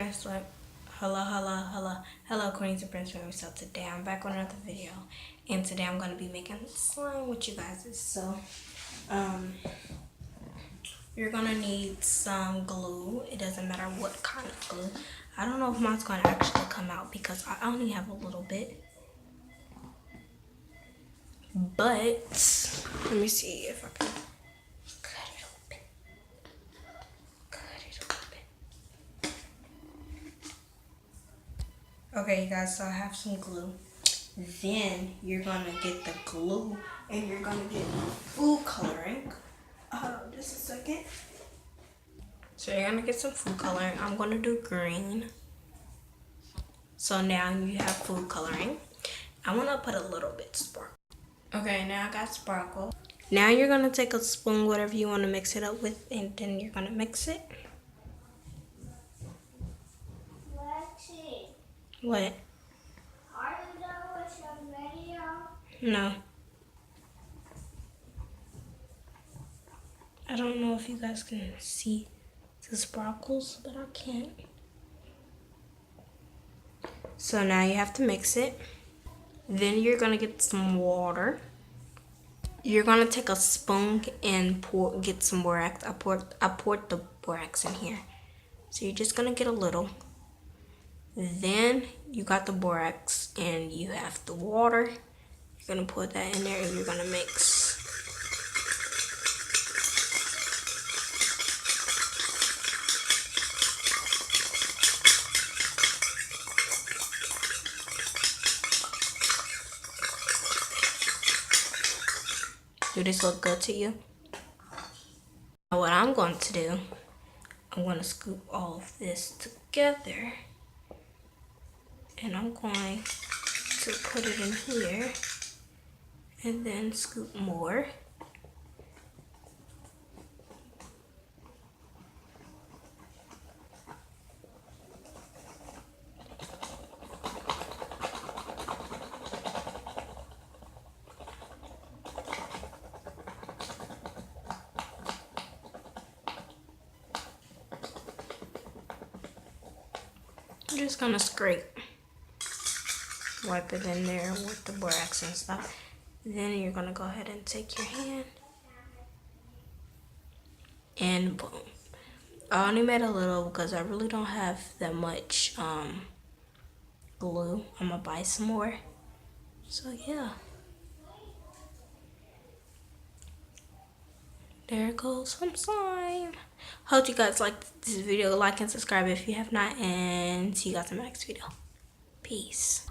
It's like, hello, Queens and Prince Family. So today I'm back on another video, and today I'm gonna be making slime with you guys. So, you're gonna need some glue. It doesn't matter what kind of glue. I don't know if mine's gonna actually come out because I only have a little bit. But let me see if I can cut it open. Okay, you guys, so I have some glue. Then you're gonna get the glue and you're gonna get food coloring. Just a second. So you're gonna get some food coloring. I'm gonna do green. So now you have food coloring. I wanna put a little bit sparkle. Okay, now I got sparkle. Now you're gonna take a spoon, whatever you wanna mix it up with, and then you're gonna mix it. Lexi. What? Are you done with your video? No. I don't know if you guys can see the sparkles, but I can't. So now you have to mix it. Then you're gonna get some water. You're gonna take a spoon and get some borax. I poured the borax in here. So you're just gonna get a little. Then you got the borax and you have the water. You're gonna put that in there and you're gonna mix. Do this look good to you? Now what I'm going to do, I'm going to scoop all of this together. And I'm going to put it in here. And then scoop more. I'm just gonna scrape, wipe it in there with the borax and stuff. Then you're gonna go ahead and take your hand and boom. I only made a little because I really don't have that much glue. I'm gonna buy some more. So yeah. There goes some slime. Hope you guys liked this video. Like and subscribe if you have not, and see you guys in the next video. Peace.